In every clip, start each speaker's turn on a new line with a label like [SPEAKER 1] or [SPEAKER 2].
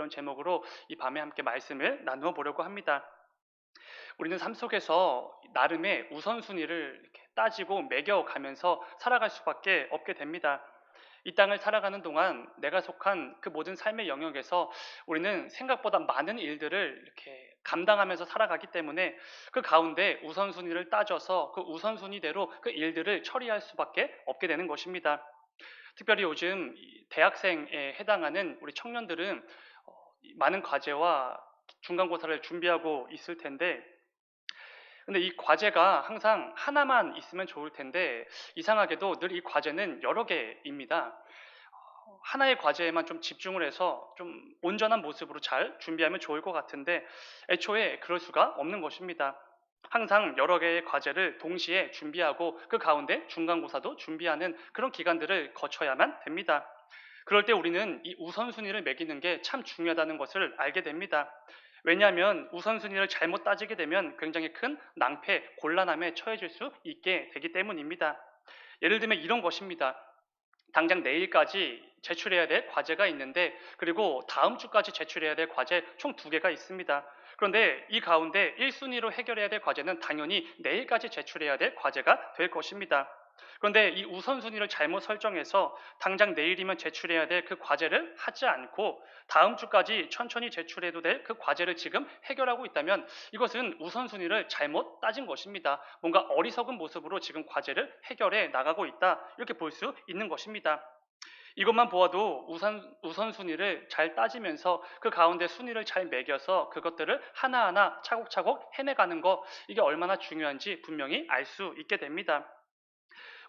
[SPEAKER 1] 이런 제목으로 이 밤에 함께 말씀을 나누어 보려고 합니다. 우리는 삶 속에서 나름의 우선순위를 이렇게 따지고 매겨가면서 살아갈 수밖에 없게 됩니다. 이 땅을 살아가는 동안 내가 속한 그 모든 삶의 영역에서 우리는 생각보다 많은 일들을 이렇게 감당하면서 살아가기 때문에 그 가운데 우선순위를 따져서 그 우선순위대로 그 일들을 처리할 수밖에 없게 되는 것입니다. 특별히 요즘 이 대학생에 해당하는 우리 청년들은 많은 과제와 중간고사를 준비하고 있을 텐데, 근데 이 과제가 항상 하나만 있으면 좋을 텐데 이상하게도 늘 이 과제는 여러 개입니다. 하나의 과제에만 좀 집중을 해서 좀 온전한 모습으로 잘 준비하면 좋을 것 같은데 애초에 그럴 수가 없는 것입니다. 항상 여러 개의 과제를 동시에 준비하고 그 가운데 중간고사도 준비하는 그런 기간들을 거쳐야만 됩니다. 그럴 때 우리는 이 우선순위를 매기는 게 참 중요하다는 것을 알게 됩니다. 왜냐하면 우선순위를 잘못 따지게 되면 굉장히 큰 낭패, 곤란함에 처해질 수 있게 되기 때문입니다. 예를 들면 이런 것입니다. 당장 내일까지 제출해야 될 과제가 있는데, 그리고 다음 주까지 제출해야 될 과제 총 2개가 있습니다. 그런데 이 가운데 1순위로 해결해야 될 과제는 당연히 내일까지 제출해야 될 과제가 될 것입니다. 그런데 이 우선순위를 잘못 설정해서 당장 내일이면 제출해야 될 그 과제를 하지 않고 다음 주까지 천천히 제출해도 될 그 과제를 지금 해결하고 있다면 이것은 우선순위를 잘못 따진 것입니다. 뭔가 어리석은 모습으로 지금 과제를 해결해 나가고 있다, 이렇게 볼 수 있는 것입니다. 이것만 보아도 우선순위를 잘 따지면서 그 가운데 순위를 잘 매겨서 그것들을 하나하나 차곡차곡 해내가는 것, 이게 얼마나 중요한지 분명히 알 수 있게 됩니다.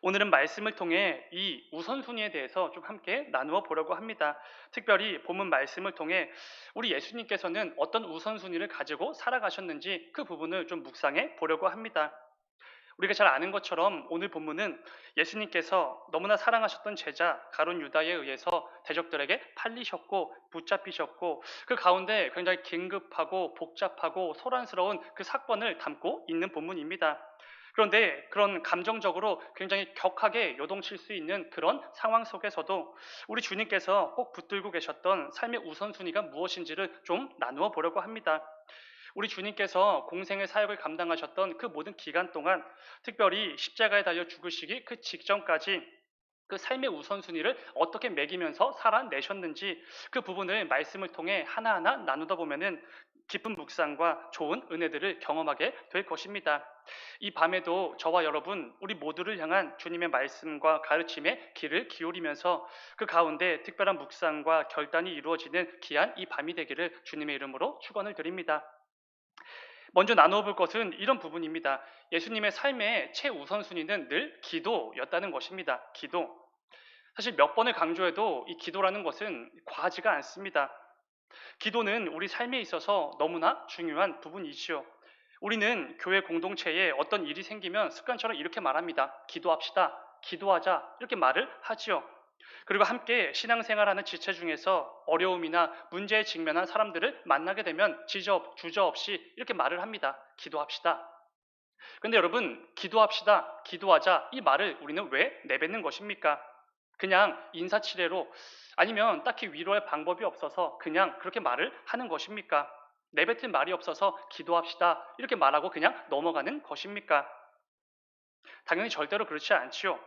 [SPEAKER 1] 오늘은 말씀을 통해 이 우선순위에 대해서 좀 함께 나누어 보려고 합니다. 특별히 본문 말씀을 통해 우리 예수님께서는 어떤 우선순위를 가지고 살아가셨는지 그 부분을 좀 묵상해 보려고 합니다. 우리가 잘 아는 것처럼 오늘 본문은 예수님께서 너무나 사랑하셨던 제자 가룟 유다에 의해서 대적들에게 팔리셨고 붙잡히셨고 그 가운데 굉장히 긴급하고 복잡하고 소란스러운 그 사건을 담고 있는 본문입니다. 그런데 그런 감정적으로 굉장히 격하게 요동칠 수 있는 그런 상황 속에서도 우리 주님께서 꼭 붙들고 계셨던 삶의 우선순위가 무엇인지를 좀 나누어 보려고 합니다. 우리 주님께서 공생의 사역을 감당하셨던 그 모든 기간 동안, 특별히 십자가에 달려 죽으시기 그 직전까지 그 삶의 우선순위를 어떻게 매기면서 살아내셨는지 그 부분을 말씀을 통해 하나하나 나누다 보면은 깊은 묵상과 좋은 은혜들을 경험하게 될 것입니다. 이 밤에도 저와 여러분 우리 모두를 향한 주님의 말씀과 가르침에 귀를 기울이면서 그 가운데 특별한 묵상과 결단이 이루어지는 귀한 이 밤이 되기를 주님의 이름으로 축원을 드립니다. 먼저 나누어 볼 것은 이런 부분입니다. 예수님의 삶의 최우선순위는 늘 기도였다는 것입니다. 기도. 사실 몇 번을 강조해도 이 기도라는 것은 과하지가 않습니다. 기도는 우리 삶에 있어서 너무나 중요한 부분이지요. 우리는 교회 공동체에 어떤 일이 생기면 습관처럼 이렇게 말합니다. 기도합시다. 기도하자. 이렇게 말을 하지요. 그리고 함께 신앙생활하는 지체 중에서 어려움이나 문제에 직면한 사람들을 만나게 되면 주저없이 이렇게 말을 합니다. 기도합시다. 그런데 여러분, 기도합시다, 기도하자, 이 말을 우리는 왜 내뱉는 것입니까? 그냥 인사치레로, 아니면 딱히 위로할 방법이 없어서 그냥 그렇게 말을 하는 것입니까? 내뱉을 말이 없어서 기도합시다 이렇게 말하고 그냥 넘어가는 것입니까? 당연히 절대로 그렇지 않지요.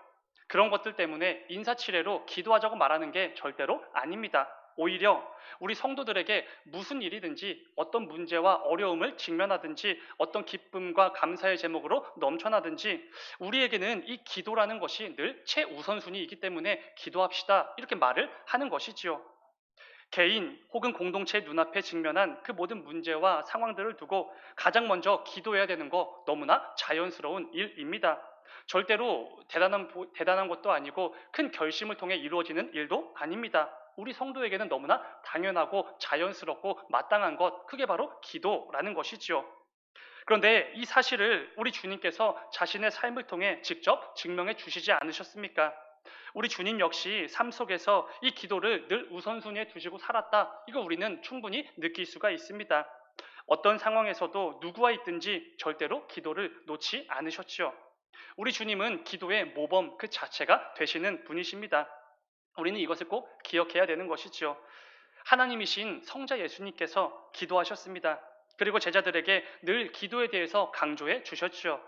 [SPEAKER 1] 그런 것들 때문에 인사치레로 기도하자고 말하는 게 절대로 아닙니다. 오히려 우리 성도들에게 무슨 일이든지 어떤 문제와 어려움을 직면하든지 어떤 기쁨과 감사의 제목으로 넘쳐나든지 우리에게는 이 기도라는 것이 늘 최우선순위이기 때문에 기도합시다 이렇게 말을 하는 것이지요. 개인 혹은 공동체의 눈앞에 직면한 그 모든 문제와 상황들을 두고 가장 먼저 기도해야 되는 거 너무나 자연스러운 일입니다. 절대로 대단한 것도 아니고 큰 결심을 통해 이루어지는 일도 아닙니다. 우리 성도에게는 너무나 당연하고 자연스럽고 마땅한 것, 그게 바로 기도라는 것이지요. 그런데 이 사실을 우리 주님께서 자신의 삶을 통해 직접 증명해 주시지 않으셨습니까? 우리 주님 역시 삶 속에서 이 기도를 늘 우선순위에 두시고 살았다, 이거 우리는 충분히 느낄 수가 있습니다. 어떤 상황에서도 누구와 있든지 절대로 기도를 놓지 않으셨지요. 우리 주님은 기도의 모범 그 자체가 되시는 분이십니다. 우리는 이것을 꼭 기억해야 되는 것이지요. 하나님이신 성자 예수님께서 기도하셨습니다. 그리고 제자들에게 늘 기도에 대해서 강조해 주셨죠.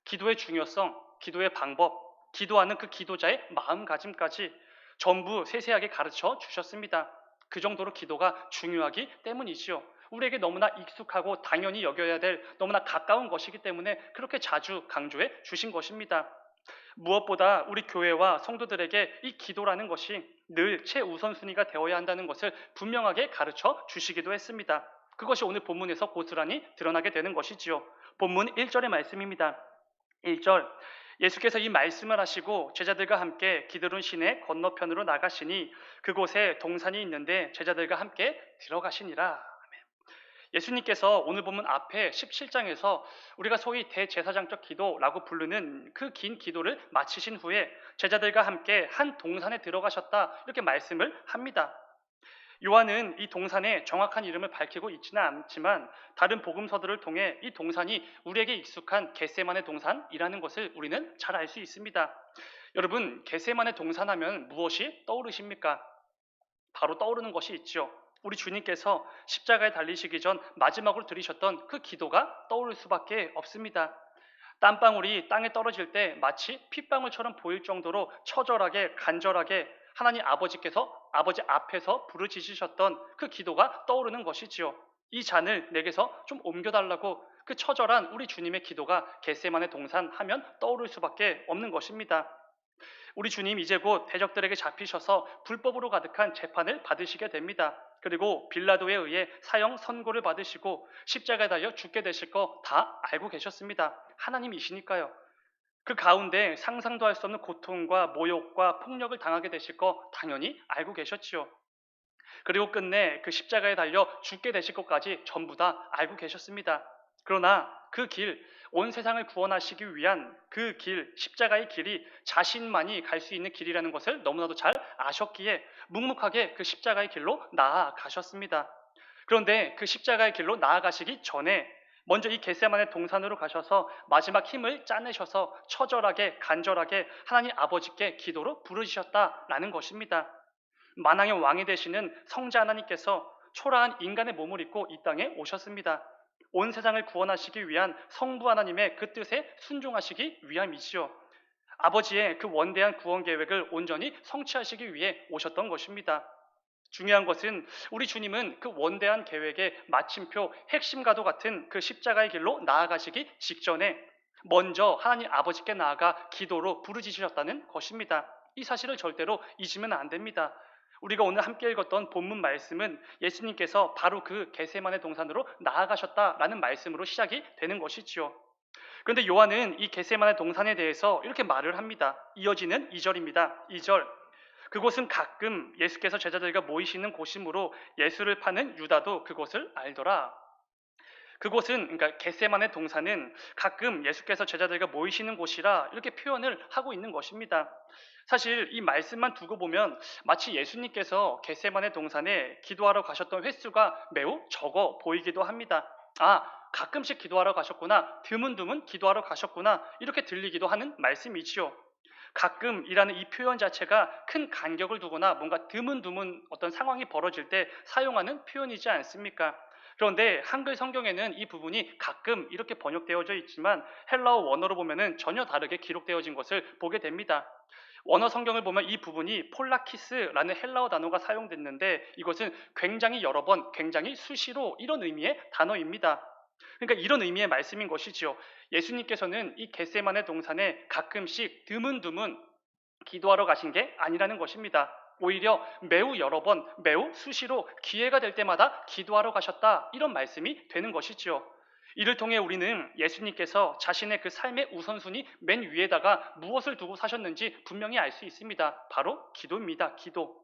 [SPEAKER 1] 기도의 중요성, 기도의 방법, 기도하는 그 기도자의 마음가짐까지 전부 세세하게 가르쳐 주셨습니다. 그 정도로 기도가 중요하기 때문이지요. 우리에게 너무나 익숙하고 당연히 여겨야 될 너무나 가까운 것이기 때문에 그렇게 자주 강조해 주신 것입니다. 무엇보다 우리 교회와 성도들에게 이 기도라는 것이 늘 최우선순위가 되어야 한다는 것을 분명하게 가르쳐 주시기도 했습니다. 그것이 오늘 본문에서 고스란히 드러나게 되는 것이지요. 본문 1절의 말씀입니다. 1절, 예수께서 이 말씀을 하시고 제자들과 함께 기드론 시내 건너편으로 나가시니 그곳에 동산이 있는데 제자들과 함께 들어가시니라. 예수님께서 오늘 본문 앞에 17장에서 우리가 소위 대제사장적 기도라고 부르는 그 긴 기도를 마치신 후에 제자들과 함께 한 동산에 들어가셨다, 이렇게 말씀을 합니다. 요한은 이 동산의 정확한 이름을 밝히고 있지는 않지만 다른 복음서들을 통해 이 동산이 우리에게 익숙한 겟세마네 동산이라는 것을 우리는 잘 알 수 있습니다. 여러분, 겟세마네 동산하면 무엇이 떠오르십니까? 바로 떠오르는 것이 있죠. 우리 주님께서 십자가에 달리시기 전 마지막으로 드리셨던 그 기도가 떠오를 수밖에 없습니다. 땀방울이 땅에 떨어질 때 마치 핏방울처럼 보일 정도로 처절하게 간절하게 하나님 아버지 앞에서 부르짖으셨던 그 기도가 떠오르는 것이지요. 이 잔을 내게서 좀 옮겨달라고 그 처절한 우리 주님의 기도가 겟세마네 동산 하면 떠오를 수밖에 없는 것입니다. 우리 주님 이제 곧 대적들에게 잡히셔서 불법으로 가득한 재판을 받으시게 됩니다. 그리고 빌라도에 의해 사형 선고를 받으시고 십자가에 달려 죽게 되실 거 다 알고 계셨습니다. 하나님이시니까요. 그 가운데 상상도 할 수 없는 고통과 모욕과 폭력을 당하게 되실 거 당연히 알고 계셨지요. 그리고 끝내 그 십자가에 달려 죽게 되실 것까지 전부 다 알고 계셨습니다. 그러나 그 길, 온 세상을 구원하시기 위한 그 길, 십자가의 길이 자신만이 갈 수 있는 길이라는 것을 너무나도 잘 아셨기에 묵묵하게 그 십자가의 길로 나아가셨습니다. 그런데 그 십자가의 길로 나아가시기 전에 먼저 이 겟세마네 동산으로 가셔서 마지막 힘을 짜내셔서 처절하게 간절하게 하나님 아버지께 기도로 부르짖었다라는 것입니다. 만왕의 왕이 되시는 성자 하나님께서 초라한 인간의 몸을 입고 이 땅에 오셨습니다. 온 세상을 구원하시기 위한 성부 하나님의 그 뜻에 순종하시기 위함이지요. 아버지의 그 원대한 구원 계획을 온전히 성취하시기 위해 오셨던 것입니다. 중요한 것은 우리 주님은 그 원대한 계획의 마침표, 핵심과도 같은 그 십자가의 길로 나아가시기 직전에 먼저 하나님 아버지께 나아가 기도로 부르짖으셨다는 것입니다. 이 사실을 절대로 잊으면 안 됩니다. 우리가 오늘 함께 읽었던 본문 말씀은 예수님께서 바로 그 겟세마네 동산으로 나아가셨다라는 말씀으로 시작이 되는 것이지요. 그런데 요한은 이 겟세마네 동산에 대해서 이렇게 말을 합니다. 이어지는 2절입니다. 2절, 그곳은 가끔 예수께서 제자들과 모이시는 곳이므로 예수를 파는 유다도 그곳을 알더라. 그곳은, 그러니까 겟세마네 동산은 가끔 예수께서 제자들과 모이시는 곳이라 이렇게 표현을 하고 있는 것입니다. 사실 이 말씀만 두고 보면 마치 예수님께서 겟세마네 동산에 기도하러 가셨던 횟수가 매우 적어 보이기도 합니다. 아, 가끔씩 기도하러 가셨구나, 드문드문 기도하러 가셨구나, 이렇게 들리기도 하는 말씀이지요. 가끔이라는 이 표현 자체가 큰 간격을 두거나 뭔가 드문드문 어떤 상황이 벌어질 때 사용하는 표현이지 않습니까? 그런데 한글 성경에는 이 부분이 가끔 이렇게 번역되어져 있지만 헬라어 원어로 보면은 전혀 다르게 기록되어진 것을 보게 됩니다. 원어 성경을 보면 이 부분이 폴라키스라는 헬라어 단어가 사용됐는데 이것은 굉장히 여러 번, 굉장히 수시로, 이런 의미의 단어입니다. 그러니까 이런 의미의 말씀인 것이지요. 예수님께서는 이 겟세마네 동산에 가끔씩 드문드문 기도하러 가신 게 아니라는 것입니다. 오히려 매우 여러 번, 매우 수시로 기회가 될 때마다 기도하러 가셨다, 이런 말씀이 되는 것이지요. 이를 통해 우리는 예수님께서 자신의 그 삶의 우선순위 맨 위에다가 무엇을 두고 사셨는지 분명히 알 수 있습니다. 바로 기도입니다. 기도.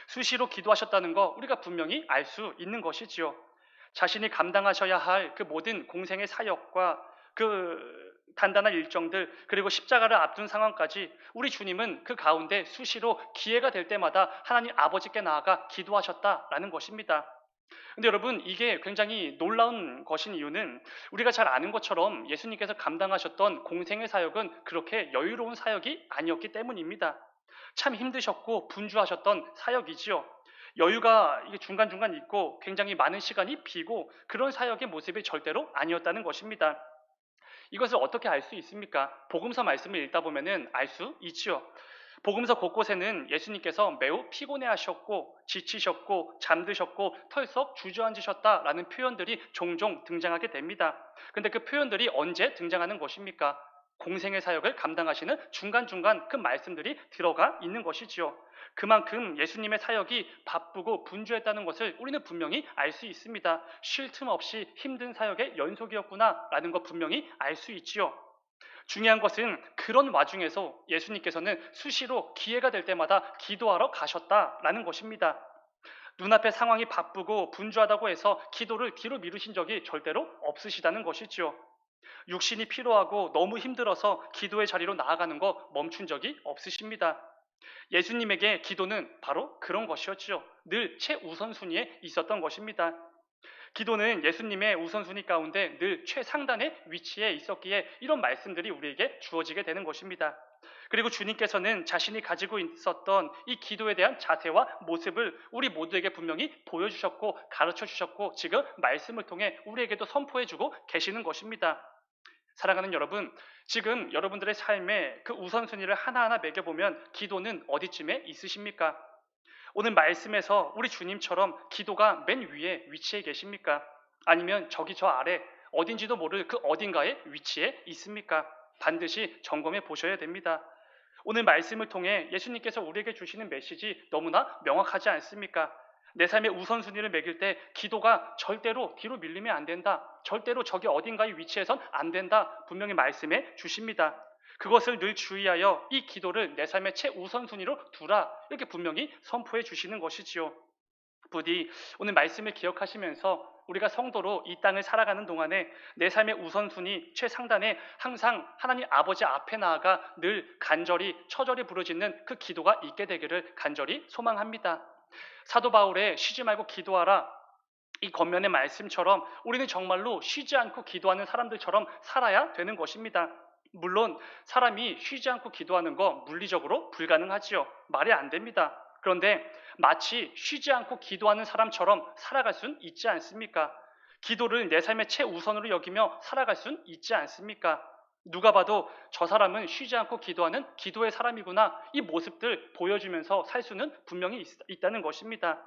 [SPEAKER 1] 수시로 기도하셨다는 거 우리가 분명히 알 수 있는 것이지요. 자신이 감당하셔야 할 그 모든 공생의 사역과 그 단단한 일정들, 그리고 십자가를 앞둔 상황까지 우리 주님은 그 가운데 수시로 기회가 될 때마다 하나님 아버지께 나아가 기도하셨다라는 것입니다. 근데 여러분, 이게 굉장히 놀라운 것인 이유는 우리가 잘 아는 것처럼 예수님께서 감당하셨던 공생의 사역은 그렇게 여유로운 사역이 아니었기 때문입니다. 참 힘드셨고 분주하셨던 사역이지요. 여유가 이게 중간중간 있고 굉장히 많은 시간이 비고 그런 사역의 모습이 절대로 아니었다는 것입니다. 이것을 어떻게 알 수 있습니까? 복음서 말씀을 읽다 보면은 알 수 있지요. 복음서 곳곳에는 예수님께서 매우 피곤해하셨고 지치셨고 잠드셨고 털썩 주저앉으셨다라는 표현들이 종종 등장하게 됩니다. 근데 그 표현들이 언제 등장하는 것입니까? 공생의 사역을 감당하시는 중간중간 그 말씀들이 들어가 있는 것이지요. 그만큼 예수님의 사역이 바쁘고 분주했다는 것을 우리는 분명히 알 수 있습니다. 쉴 틈 없이 힘든 사역의 연속이었구나라는 것 분명히 알 수 있지요. 중요한 것은 그런 와중에서 예수님께서는 수시로 기회가 될 때마다 기도하러 가셨다라는 것입니다. 눈앞의 상황이 바쁘고 분주하다고 해서 기도를 뒤로 미루신 적이 절대로 없으시다는 것이지요. 육신이 피로하고 너무 힘들어서 기도의 자리로 나아가는 거 멈춘 적이 없으십니다. 예수님에게 기도는 바로 그런 것이었지요. 늘 최우선순위에 있었던 것입니다. 기도는 예수님의 우선순위 가운데 늘 최상단의 위치에 있었기에 이런 말씀들이 우리에게 주어지게 되는 것입니다. 그리고 주님께서는 자신이 가지고 있었던 이 기도에 대한 자세와 모습을 우리 모두에게 분명히 보여주셨고 가르쳐 주셨고 지금 말씀을 통해 우리에게도 선포해주고 계시는 것입니다. 사랑하는 여러분, 지금 여러분들의 삶에 그 우선순위를 하나하나 매겨보면 기도는 어디쯤에 있으십니까? 오늘 말씀에서 우리 주님처럼 기도가 맨 위에 위치해 계십니까? 아니면 저기 저 아래 어딘지도 모를 그 어딘가에 위치해 있습니까? 반드시 점검해 보셔야 됩니다. 오늘 말씀을 통해 예수님께서 우리에게 주시는 메시지 너무나 명확하지 않습니까? 내 삶의 우선순위를 매길 때 기도가 절대로 뒤로 밀리면 안 된다. 절대로 저기 어딘가에 위치해선 안 된다. 분명히 말씀해 주십니다. 그것을 늘 주의하여 이 기도를 내 삶의 최우선순위로 두라. 이렇게 분명히 선포해 주시는 것이지요. 부디 오늘 말씀을 기억하시면서 우리가 성도로 이 땅을 살아가는 동안에 내 삶의 우선순위 최상단에 항상 하나님 아버지 앞에 나아가 늘 간절히 처절히 부르짖는 그 기도가 있게 되기를 간절히 소망합니다. 사도 바울의 쉬지 말고 기도하라 이 겉면의 말씀처럼 우리는 정말로 쉬지 않고 기도하는 사람들처럼 살아야 되는 것입니다. 물론 사람이 쉬지 않고 기도하는 거 물리적으로 불가능하지요. 말이 안 됩니다. 그런데 마치 쉬지 않고 기도하는 사람처럼 살아갈 순 있지 않습니까? 기도를 내 삶의 최우선으로 여기며 살아갈 순 있지 않습니까? 누가 봐도 저 사람은 쉬지 않고 기도하는 기도의 사람이구나 이 모습들 보여주면서 살 수는 분명히 있다는 것입니다.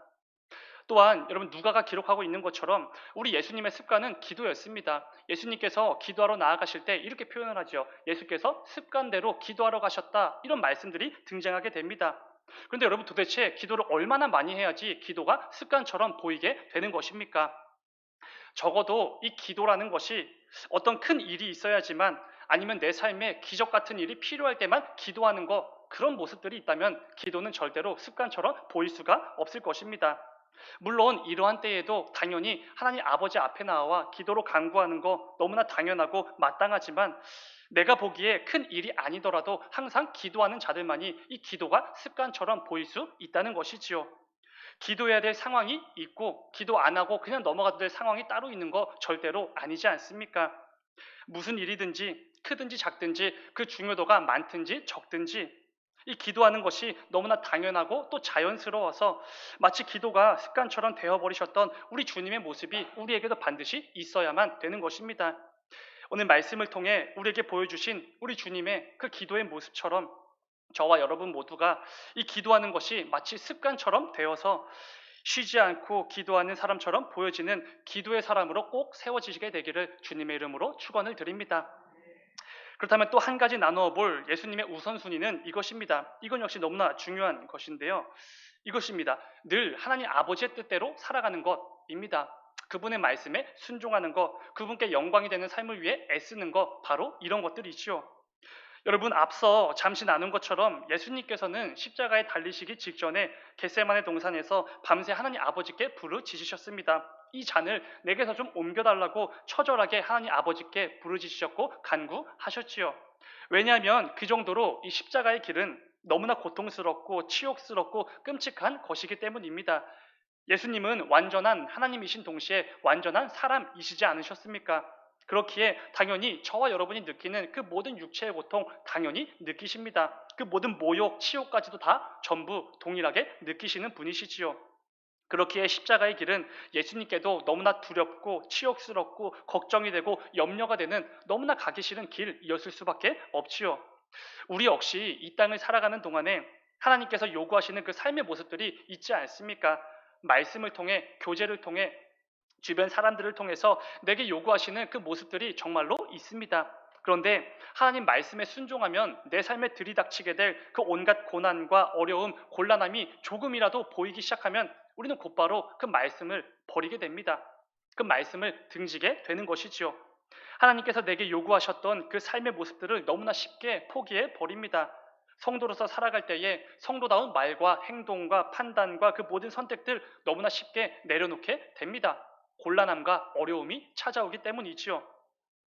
[SPEAKER 1] 또한 여러분 누가가 기록하고 있는 것처럼 우리 예수님의 습관은 기도였습니다. 예수님께서 기도하러 나아가실 때 이렇게 표현을 하죠. 예수께서 습관대로 기도하러 가셨다. 이런 말씀들이 등장하게 됩니다. 그런데 여러분 도대체 기도를 얼마나 많이 해야지 기도가 습관처럼 보이게 되는 것입니까? 적어도 이 기도라는 것이 어떤 큰 일이 있어야지만 아니면 내 삶에 기적 같은 일이 필요할 때만 기도하는 것 그런 모습들이 있다면 기도는 절대로 습관처럼 보일 수가 없을 것입니다. 물론 이러한 때에도 당연히 하나님 아버지 앞에 나와 기도로 간구하는 거 너무나 당연하고 마땅하지만 내가 보기에 큰 일이 아니더라도 항상 기도하는 자들만이 이 기도가 습관처럼 보일 수 있다는 것이지요. 기도해야 될 상황이 있고 기도 안 하고 그냥 넘어가도 될 상황이 따로 있는 거 절대로 아니지 않습니까? 무슨 일이든지 크든지 작든지 그 중요도가 많든지 적든지 이 기도하는 것이 너무나 당연하고 또 자연스러워서 마치 기도가 습관처럼 되어버리셨던 우리 주님의 모습이 우리에게도 반드시 있어야만 되는 것입니다. 오늘 말씀을 통해 우리에게 보여주신 우리 주님의 그 기도의 모습처럼 저와 여러분 모두가 이 기도하는 것이 마치 습관처럼 되어서 쉬지 않고 기도하는 사람처럼 보여지는 기도의 사람으로 꼭 세워지게 되기를 주님의 이름으로 축원을 드립니다. 그렇다면 또 한 가지 나누어 볼 예수님의 우선순위는 이것입니다. 이건 역시 너무나 중요한 것인데요. 이것입니다. 늘 하나님 아버지의 뜻대로 살아가는 것입니다. 그분의 말씀에 순종하는 것, 그분께 영광이 되는 삶을 위해 애쓰는 것, 바로 이런 것들이지요. 여러분 앞서 잠시 나눈 것처럼 예수님께서는 십자가에 달리시기 직전에 겟세마네 동산에서 밤새 하나님 아버지께 부르짖으셨습니다. 이 잔을 내게서 좀 옮겨달라고 처절하게 하나님 아버지께 부르짖으셨고 간구하셨지요. 왜냐하면 그 정도로 이 십자가의 길은 너무나 고통스럽고 치욕스럽고 끔찍한 것이기 때문입니다. 예수님은 완전한 하나님이신 동시에 완전한 사람이시지 않으셨습니까? 그렇기에 당연히 저와 여러분이 느끼는 그 모든 육체의 고통 당연히 느끼십니다. 그 모든 모욕, 치욕까지도 다 전부 동일하게 느끼시는 분이시지요. 그렇기에 십자가의 길은 예수님께도 너무나 두렵고 치욕스럽고 걱정이 되고 염려가 되는 너무나 가기 싫은 길이었을 수밖에 없지요. 우리 역시 이 땅을 살아가는 동안에 하나님께서 요구하시는 그 삶의 모습들이 있지 않습니까? 말씀을 통해, 교제를 통해, 주변 사람들을 통해서 내게 요구하시는 그 모습들이 정말로 있습니다. 그런데 하나님 말씀에 순종하면 내 삶에 들이닥치게 될 그 온갖 고난과 어려움, 곤란함이 조금이라도 보이기 시작하면 우리는 곧바로 그 말씀을 버리게 됩니다. 그 말씀을 등지게 되는 것이지요. 하나님께서 내게 요구하셨던 그 삶의 모습들을 너무나 쉽게 포기해 버립니다. 성도로서 살아갈 때에 성도다운 말과 행동과 판단과 그 모든 선택들 너무나 쉽게 내려놓게 됩니다. 곤란함과 어려움이 찾아오기 때문이지요.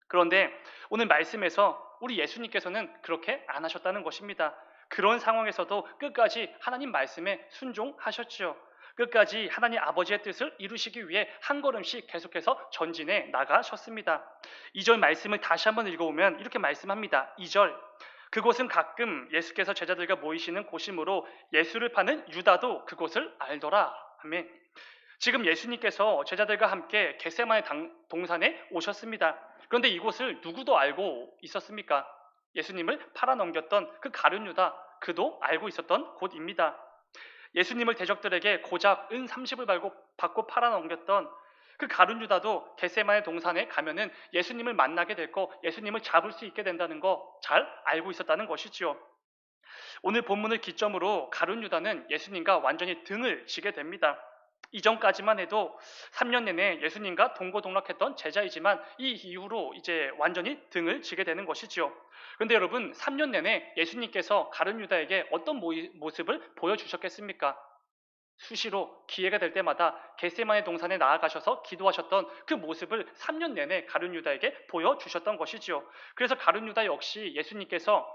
[SPEAKER 1] 그런데 오늘 말씀에서 우리 예수님께서는 그렇게 안 하셨다는 것입니다. 그런 상황에서도 끝까지 하나님 말씀에 순종하셨지요. 끝까지 하나님 아버지의 뜻을 이루시기 위해 한 걸음씩 계속해서 전진해 나가셨습니다. 2절 말씀을 다시 한번 읽어보면 이렇게 말씀합니다. 2절, 그곳은 가끔 예수께서 제자들과 모이시는 곳이므로 예수를 파는 유다도 그곳을 알더라. 아멘. 지금 예수님께서 제자들과 함께 겟세마네 동산에 오셨습니다. 그런데 이곳을 누구도 알고 있었습니까? 예수님을 팔아넘겼던 그 가룟 유다, 그도 알고 있었던 곳입니다. 예수님을 대적들에게 고작 은 30을 받고 팔아넘겼던 그 가룟 유다도 겟세마네 동산에 가면은 예수님을 만나게 될 거, 예수님을 잡을 수 있게 된다는 거 잘 알고 있었다는 것이지요. 오늘 본문을 기점으로 가룟 유다는 예수님과 완전히 등을 지게 됩니다. 이전까지만 해도 3년 내내 예수님과 동고동락했던 제자이지만 이 이후로 이제 완전히 등을 지게 되는 것이지요. 그런데 여러분, 3년 내내 예수님께서 가룟 유다에게 어떤 모습을 보여주셨겠습니까? 수시로 기회가 될 때마다 겟세마네 동산에 나아가셔서 기도하셨던 그 모습을 3년 내내 가룟 유다에게 보여주셨던 것이지요. 그래서 가룟 유다 역시 예수님께서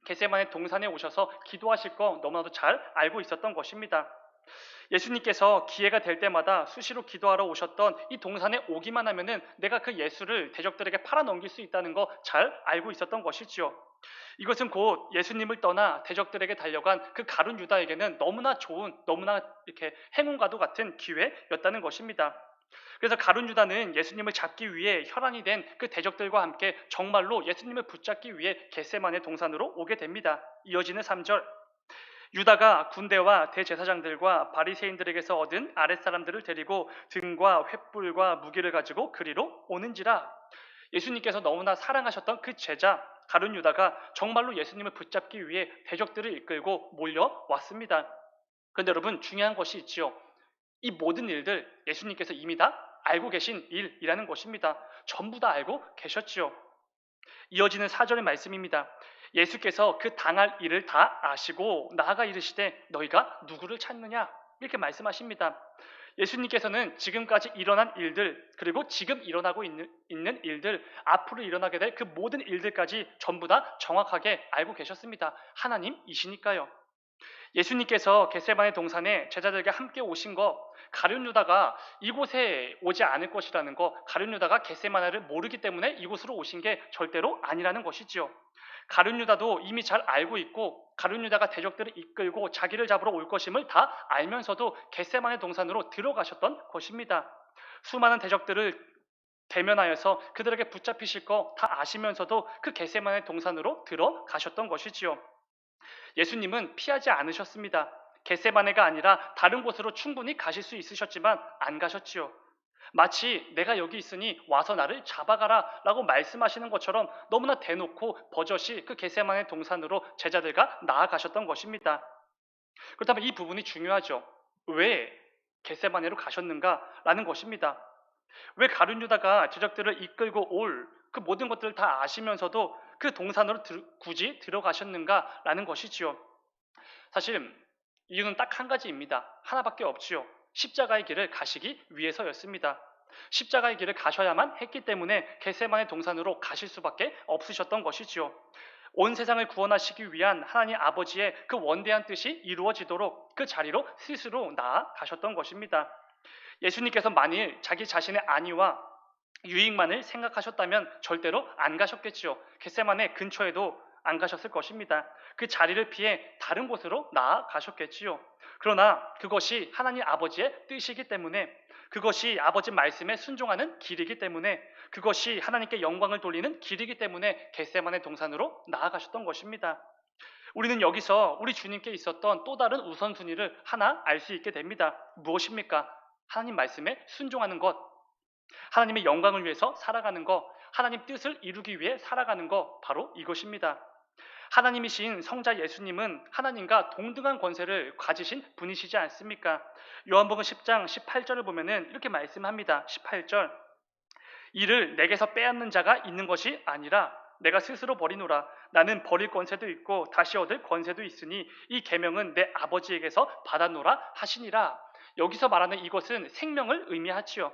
[SPEAKER 1] 겟세마네 동산에 오셔서 기도하실 거 너무나도 잘 알고 있었던 것입니다. 예수님께서 기회가 될 때마다 수시로 기도하러 오셨던 이 동산에 오기만 하면은 내가 그 예수를 대적들에게 팔아넘길 수 있다는 거 잘 알고 있었던 것이지요. 이것은 곧 예수님을 떠나 대적들에게 달려간 그 가룟 유다에게는 너무나 좋은, 너무나 이렇게 행운과도 같은 기회였다는 것입니다. 그래서 가룟 유다는 예수님을 잡기 위해 혈안이 된 그 대적들과 함께 정말로 예수님을 붙잡기 위해 겟세마네 동산으로 오게 됩니다. 이어지는 3절, 유다가 군대와 대제사장들과 바리새인들에게서 얻은 아랫사람들을 데리고 등과 횃불과 무기를 가지고 그리로 오는지라. 예수님께서 너무나 사랑하셨던 그 제자 가룟 유다가 정말로 예수님을 붙잡기 위해 대적들을 이끌고 몰려왔습니다. 그런데 여러분, 중요한 것이 있지요. 이 모든 일들 예수님께서 이미 다 알고 계신 일이라는 것입니다. 전부 다 알고 계셨지요. 이어지는 4절의 말씀입니다. 예수께서 그 당할 일을 다 아시고 나아가 이르시되 너희가 누구를 찾느냐? 이렇게 말씀하십니다. 예수님께서는 지금까지 일어난 일들, 그리고 지금 일어나고 있는 일들, 앞으로 일어나게 될 그 모든 일들까지 전부 다 정확하게 알고 계셨습니다. 하나님이시니까요. 예수님께서 겟세마네 동산에 제자들과 함께 오신 거, 가룟 유다가 이곳에 오지 않을 것이라는 거, 가룟 유다가 겟세마네를 모르기 때문에 이곳으로 오신 게 절대로 아니라는 것이지요. 가룟 유다도 이미 잘 알고 있고 가룟 유다가 대적들을 이끌고 자기를 잡으러 올 것임을 다 알면서도 겟세마네 동산으로 들어가셨던 것입니다. 수많은 대적들을 대면하여서 그들에게 붙잡히실 거 다 아시면서도 그 겟세마네 동산으로 들어가셨던 것이지요. 예수님은 피하지 않으셨습니다. 겟세마네가 아니라 다른 곳으로 충분히 가실 수 있으셨지만 안 가셨지요. 마치 내가 여기 있으니 와서 나를 잡아가라 라고 말씀하시는 것처럼 너무나 대놓고 버젓이 그 겟세마네 동산으로 제자들과 나아가셨던 것입니다. 그렇다면 이 부분이 중요하죠. 왜 겟세마네로 가셨는가 라는 것입니다. 왜 가룟 유다가 제적들을 이끌고 올 그 모든 것들을 다 아시면서도 그 동산으로 굳이 들어가셨는가 라는 것이지요. 사실 이유는 딱 한 가지입니다. 하나밖에 없지요. 십자가의 길을 가시기 위해서였습니다. 십자가의 길을 가셔야만 했기 때문에 겟세마네 동산으로 가실 수밖에 없으셨던 것이지요. 온 세상을 구원하시기 위한 하나님 아버지의 그 원대한 뜻이 이루어지도록 그 자리로 스스로 나아가셨던 것입니다. 예수님께서 만일 자기 자신의 안위와 유익만을 생각하셨다면 절대로 안 가셨겠지요. 겟세마네 근처에도 안 가셨을 것입니다. 그 자리를 피해 다른 곳으로 나아가셨겠지요. 그러나 그것이 하나님 아버지의 뜻이기 때문에, 그것이 아버지 말씀에 순종하는 길이기 때문에, 그것이 하나님께 영광을 돌리는 길이기 때문에 겟세마네 동산으로 나아가셨던 것입니다. 우리는 여기서 우리 주님께 있었던 또 다른 우선순위를 하나 알 수 있게 됩니다. 무엇입니까? 하나님 말씀에 순종하는 것, 하나님의 영광을 위해서 살아가는 것, 하나님 뜻을 이루기 위해 살아가는 것, 바로 이것입니다. 하나님이신 성자 예수님은 하나님과 동등한 권세를 가지신 분이시지 않습니까? 요한복음 10장 18절을 보면은 이렇게 말씀합니다. 18절, 이를 내게서 빼앗는 자가 있는 것이 아니라 내가 스스로 버리노라. 나는 버릴 권세도 있고 다시 얻을 권세도 있으니 이 계명은 내 아버지에게서 받았노라 하시니라. 여기서 말하는 이것은 생명을 의미하지요.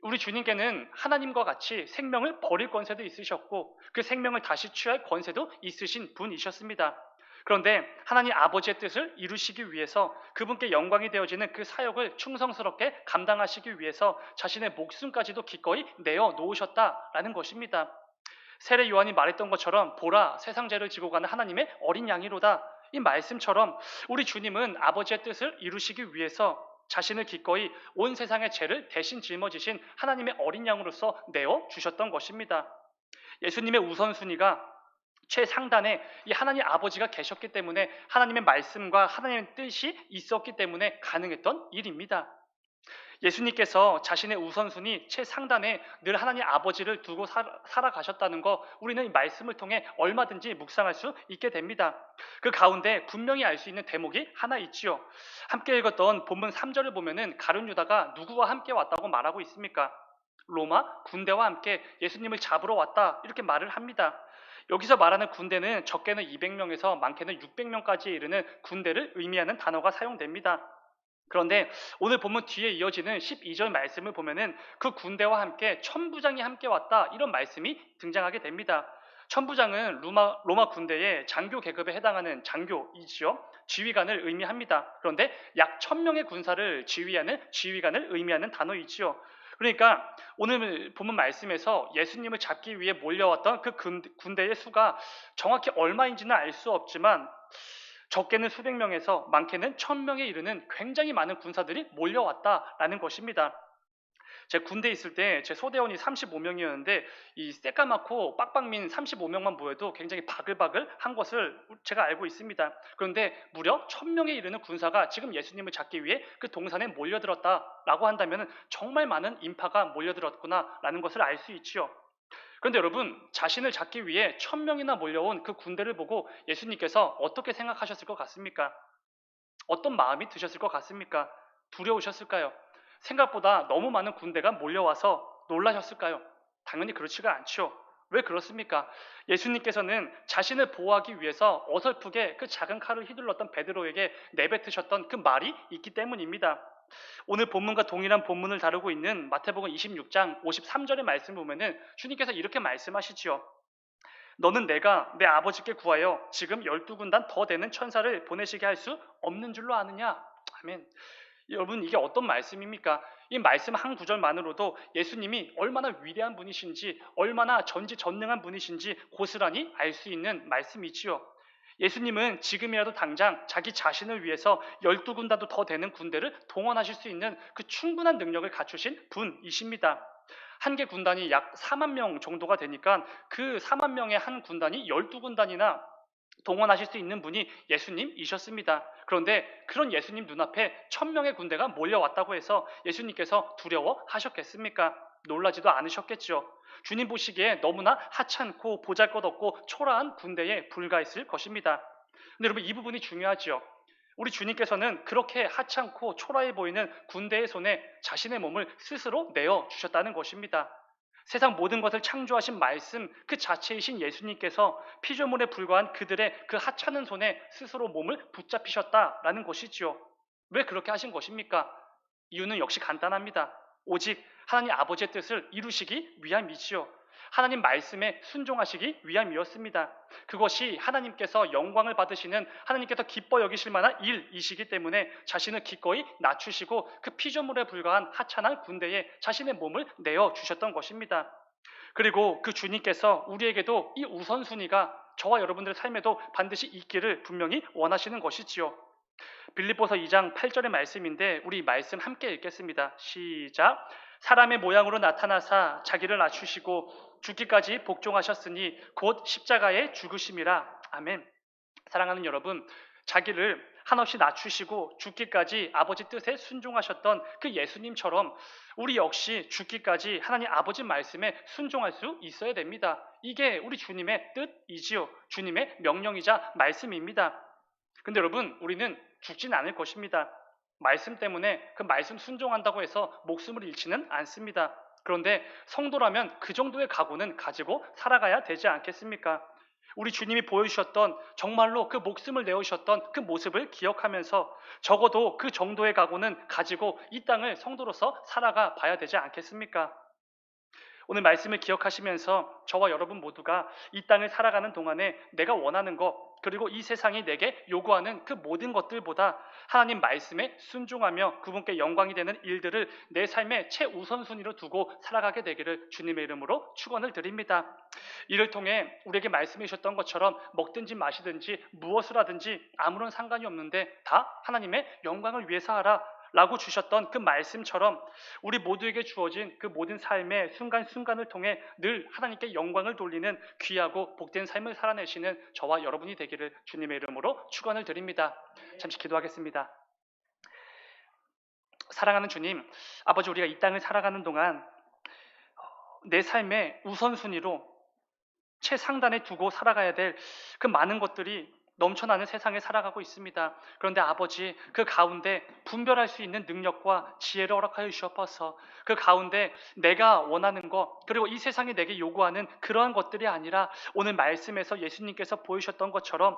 [SPEAKER 1] 우리 주님께는 하나님과 같이 생명을 버릴 권세도 있으셨고 그 생명을 다시 취할 권세도 있으신 분이셨습니다. 그런데 하나님 아버지의 뜻을 이루시기 위해서, 그분께 영광이 되어지는 그 사역을 충성스럽게 감당하시기 위해서 자신의 목숨까지도 기꺼이 내어 놓으셨다라는 것입니다. 세례 요한이 말했던 것처럼 보라, 세상 죄를 지고 가는 하나님의 어린 양이로다. 이 말씀처럼 우리 주님은 아버지의 뜻을 이루시기 위해서 자신을 기꺼이 온 세상의 죄를 대신 짊어지신 하나님의 어린 양으로서 내어 주셨던 것입니다. 예수님의 우선순위가 최상단에 이 하나님 아버지가 계셨기 때문에, 하나님의 말씀과 하나님의 뜻이 있었기 때문에 가능했던 일입니다. 예수님께서 자신의 우선순위 최상단에 늘 하나님 아버지를 두고 살아가셨다는 거, 우리는 이 말씀을 통해 얼마든지 묵상할 수 있게 됩니다. 그 가운데 분명히 알 수 있는 대목이 하나 있지요. 함께 읽었던 본문 3절을 보면은 가룟 유다가 누구와 함께 왔다고 말하고 있습니까? 로마 군대와 함께 예수님을 잡으러 왔다, 이렇게 말을 합니다. 여기서 말하는 군대는 적게는 200명에서 많게는 600명까지 이르는 군대를 의미하는 단어가 사용됩니다. 그런데 오늘 본문 뒤에 이어지는 12절 말씀을 보면은 그 군대와 함께 천부장이 함께 왔다, 이런 말씀이 등장하게 됩니다. 천부장은 로마 군대의 장교 계급에 해당하는 장교이지요. 지휘관을 의미합니다. 그런데 약 1000명의 군사를 지휘하는 지휘관을 의미하는 단어이지요. 그러니까 오늘 본문 말씀에서 예수님을 잡기 위해 몰려왔던 그 군대의 수가 정확히 얼마인지는 알 수 없지만 적게는 수백 명에서 많게는 1000명에 이르는 굉장히 많은 군사들이 몰려왔다라는 것입니다. 제 군대에 있을 때 제 소대원이 35명이었는데 이 새까맣고 빡빡민 35명만 모여도 굉장히 바글바글한 것을 제가 알고 있습니다. 그런데 무려 1000명에 이르는 군사가 지금 예수님을 잡기 위해 그 동산에 몰려들었다라고 한다면 정말 많은 인파가 몰려들었구나라는 것을 알 수 있지요. 그런데 여러분, 자신을 잡기 위해 1000명이나 몰려온 그 군대를 보고 예수님께서 어떻게 생각하셨을 것 같습니까? 어떤 마음이 드셨을 것 같습니까? 두려우셨을까요? 생각보다 너무 많은 군대가 몰려와서 놀라셨을까요? 당연히 그렇지가 않죠. 왜 그렇습니까? 예수님께서는 자신을 보호하기 위해서 어설프게 그 작은 칼을 휘둘렀던 베드로에게 내뱉으셨던 그 말이 있기 때문입니다. 오늘 본문과 동일한 본문을 다루고 있는 마태복음 26장 53절의 말씀 보면은 주님께서 이렇게 말씀하시지요. 너는 내가 내 아버지께 구하여 지금 12군단 더 되는 천사를 보내시게 할 수 없는 줄로 아느냐? 아멘. 여러분, 이게 어떤 말씀입니까? 이 말씀 한 구절만으로도 예수님이 얼마나 위대한 분이신지, 얼마나 전지전능한 분이신지 고스란히 알 수 있는 말씀이지요. 예수님은 지금이라도 당장 자기 자신을 위해서 12군단도 더 되는 군대를 동원하실 수 있는 그 충분한 능력을 갖추신 분이십니다. 한 개 군단이 약 4만 명 정도가 되니까 그 4만 명의 한 군단이 12군단이나 동원하실 수 있는 분이 예수님이셨습니다. 그런데 그런 예수님 눈앞에 1000명의 군대가 몰려왔다고 해서 예수님께서 두려워하셨겠습니까? 놀라지도 않으셨겠죠. 주님 보시기에 너무나 하찮고 보잘것없고 초라한 군대에 불과했을 것입니다. 근데 여러분, 이 부분이 중요하지요. 우리 주님께서는 그렇게 하찮고 초라해 보이는 군대의 손에 자신의 몸을 스스로 내어 주셨다는 것입니다. 세상 모든 것을 창조하신 말씀 그 자체이신 예수님께서 피조물에 불과한 그들의 그 하찮은 손에 스스로 몸을 붙잡히셨다라는 것이지요. 왜 그렇게 하신 것입니까? 이유는 역시 간단합니다. 오직 하나님 아버지의 뜻을 이루시기 위함이지요. 하나님 말씀에 순종하시기 위함이었습니다. 그것이 하나님께서 영광을 받으시는, 하나님께서 기뻐 여기실 만한 일이시기 때문에 자신을 기꺼이 낮추시고 그 피조물에 불과한 하찮은 군대에 자신의 몸을 내어 주셨던 것입니다. 그리고 그 주님께서 우리에게도 이 우선순위가 저와 여러분들의 삶에도 반드시 있기를 분명히 원하시는 것이지요. 빌립보서 2장 8절의 말씀인데 우리 말씀 함께 읽겠습니다. 시작. 사람의 모양으로 나타나사 자기를 낮추시고 죽기까지 복종하셨으니 곧 십자가에 죽으심이라. 아멘. 사랑하는 여러분, 자기를 한없이 낮추시고 죽기까지 아버지 뜻에 순종하셨던 그 예수님처럼 우리 역시 죽기까지 하나님 아버지 말씀에 순종할 수 있어야 됩니다. 이게 우리 주님의 뜻이지요. 주님의 명령이자 말씀입니다. 근데 여러분, 우리는 죽진 않을 것입니다. 말씀 때문에 그 말씀 순종한다고 해서 목숨을 잃지는 않습니다. 그런데 성도라면 그 정도의 각오는 가지고 살아가야 되지 않겠습니까? 우리 주님이 보여주셨던 정말로 그 목숨을 내어주셨던 그 모습을 기억하면서 적어도 그 정도의 각오는 가지고 이 땅을 성도로서 살아가 봐야 되지 않겠습니까? 오늘 말씀을 기억하시면서 저와 여러분 모두가 이 땅을 살아가는 동안에 내가 원하는 것, 그리고 이 세상이 내게 요구하는 그 모든 것들보다 하나님 말씀에 순종하며 그분께 영광이 되는 일들을 내 삶의 최우선순위로 두고 살아가게 되기를 주님의 이름으로 축원을 드립니다. 이를 통해 우리에게 말씀해 주셨던 것처럼 먹든지 마시든지 무엇을 하든지 아무런 상관이 없는데 다 하나님의 영광을 위해서 하라 라고 주셨던 그 말씀처럼 우리 모두에게 주어진 그 모든 삶의 순간순간을 통해 늘 하나님께 영광을 돌리는 귀하고 복된 삶을 살아내시는 저와 여러분이 되기를 주님의 이름으로 축원을 드립니다. 잠시 기도하겠습니다. 사랑하는 주님, 아버지, 우리가 이 땅을 살아가는 동안 내 삶의 우선순위로 최상단에 두고 살아가야 될 그 많은 것들이 넘쳐나는 세상에 살아가고 있습니다. 그런데 아버지, 그 가운데 분별할 수 있는 능력과 지혜를 허락하여 주옵소서. 그 가운데 내가 원하는 것, 그리고 이 세상이 내게 요구하는 그러한 것들이 아니라 오늘 말씀에서 예수님께서 보여주셨던 것처럼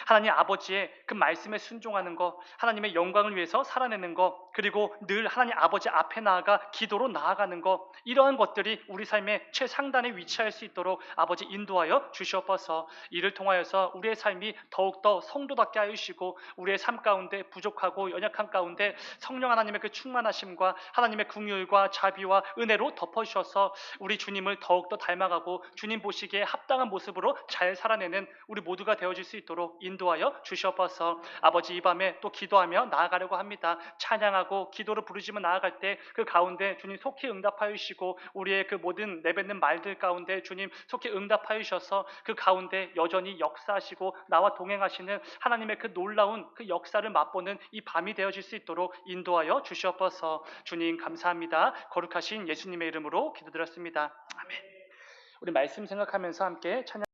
[SPEAKER 1] 하나님 아버지의 그 말씀에 순종하는 것, 하나님의 영광을 위해서 살아내는 것, 그리고 늘 하나님 아버지 앞에 나아가 기도로 나아가는 것, 이러한 것들이 우리 삶의 최상단에 위치할 수 있도록 아버지 인도하여 주시옵소서. 이를 통하여서 우리의 삶이 더욱더 성도답게 하시고 우리의 삶 가운데 부족하고 연약한 가운데 성령 하나님의 그 충만하심과 하나님의 긍휼과 자비와 은혜로 덮어주셔서 우리 주님을 더욱더 닮아가고 주님 보시기에 합당한 모습으로 잘 살아내는 우리 모두가 되어질 수 있도록 인도하여 주시옵소서. 아버지, 이 밤에 또 기도하며 나아가려고 합니다. 찬양하고 기도를 부르짖으며 나아갈 때 그 가운데 주님 속히 응답하여 주시고 우리의 그 모든 내뱉는 말들 가운데 주님 속히 응답하여 주셔서 그 가운데 여전히 역사하시고 나와 동행하시는 하나님의 그 놀라운 그 역사를 맛보는 이 밤이 되어질 수 있도록 인도하여 주시옵소서. 주님 감사합니다. 거룩하신 예수님의 이름으로 기도드렸습니다. 아멘. 우리 말씀 생각하면서 함께 찬양